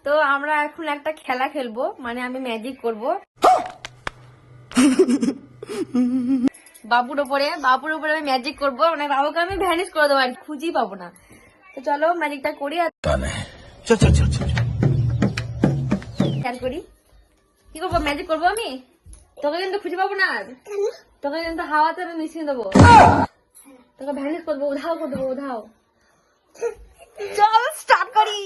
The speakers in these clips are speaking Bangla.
তো আমরা এখন একটা খেলা খেলবো, মানে আমি ম্যাজিক করব বাবুর উপরে আমি ম্যাজিক করবো, মানে বাবুকে আমি ভ্যানিশ করে দেবো আর খুঁজেই পাবো না। তো চলো ম্যাজিকটা করি আর খেয়াল করি কি করবো, ম্যাজিক করবো আমি। তোকে কিন্তু খুঁজে পাবো না, তোকে কিন্তু হাওয়াতে আমি মিশিয়ে দেবো, তোকে ভ্যানিশ করবো, উধাও করে দেবো, উধাও। চল স্টার্ট করি।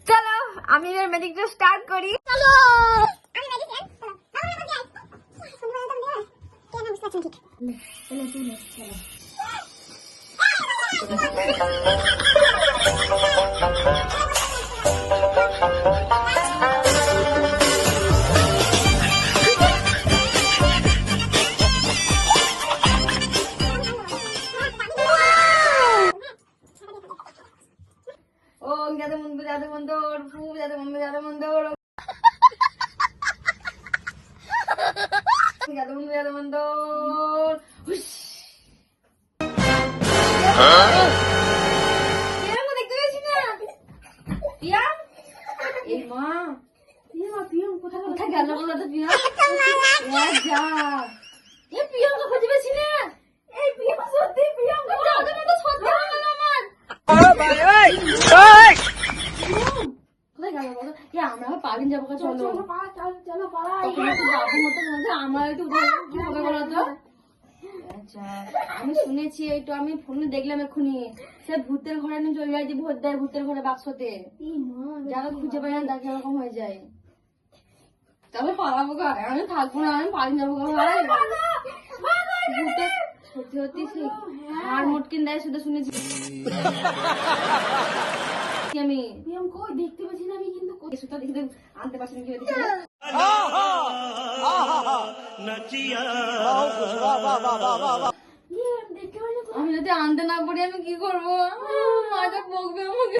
চলো আমি এবার ম্যাজিকটা স্টার্ট করি। চলো ও যাদু মন্দ যাদু মন্দর ফু যাদু মন্দ যাদু মন্দর যাদু মন্দ যাদু মন্দর। দেখতে পেয়েছি না পিয়াম, এই মা পিয়াম কোথায় গেল বলো তো পিয়াম? যা এ পিয়ামকে খুঁজে পেয়েছি না, এই পিয়াম সত্যি পিয়াম যাদু মন্দ সত্যি হয়ে গেল আমার। কোথায় গেল বলো? আমরা পালিয়ে যাবো, চলো চলো আমার একটু কি হবে বলো তো? আচ্ছা আমি শুনেছি, একটু আমি ফোনে দেখলাম এক্ষুনি, সে ভূতের ঘরে নিয়ে চলে যায়, যে ভূত দেয় ভূতের ঘরে বাক্সতে, যারা খুঁজে পায় না তাকে এরকম হয়ে যায়। তাহলে পালাবো গায়ে, আমি থাকবো না, আমি পালিয়ে যাবো গায়ে। ভূতে সত্যি সত্যি সে হাড় মোটকিন দেয়, সেটা শুনেছি আমি। দেখতে পাচ্ছি না আমি, কিন্তু সেটা দেখতে আনতে পারছি না, আমি যদি আনতে না পারি আমি কি করবো? মাথা বকবে আমাকে,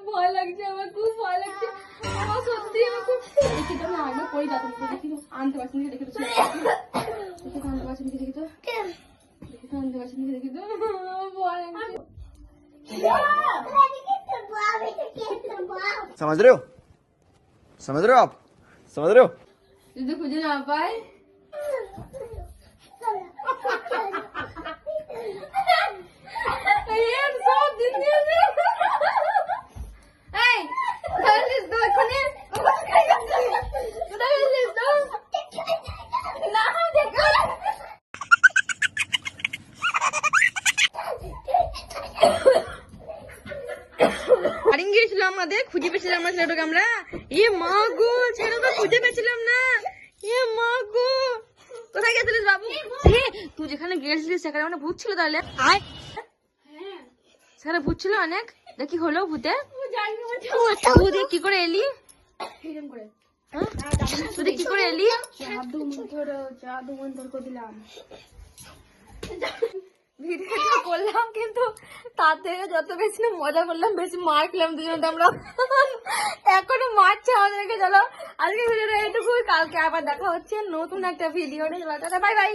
ভয় লাগছে আমার, খুব ভয় লাগছে আমার, সত্যি আমার খুব দেখি তো না আগে করি যাতে দেখি আনতে পারছি না, দেখে তো আনতে পারছি না, দেখি তো আনতে পারছি না, দেখি তো ভয় লাগছে। समझ रहे हो आप समझ रहे हो? যদি খুঁজে না পাই সব দিন দিয়েছে। এই কোথায় গেছিস তো এখানে? কোথায় গেছিস তো? না দেখো হারিং গিয়েছিল আমাদের, খুঁজে পেয়েছিলাম আমরা ছেলেটাকে, আমরা এ মা গো ছেলেটা খুঁজে পেয়েছিলাম না, এ মা গো কোথায় গেছিলিস বাবু? তুই যেখানে গিয়েছিলিস সেখানে মানে ভূত ছিল তাহলে? সেখানে ভূত ছিল অনেক, দেখি হলো ভূতে? তুই কি করে এলি? তুই কি করে এলি? জাদু মন্ত্র করে দিলাম, ভিডিওটা করলাম, কিন্তু তার থেকে যত বেশি না মজা করলাম, বেশি মার খেলাম দুজনে আমরা, এখনো মারছে আমাদেরকে। চলো আজকে ভিডিওটা এইটুকুই, কালকে আবার দেখা হচ্ছে নতুন একটা ভিডিও নিয়ে। Bye bye.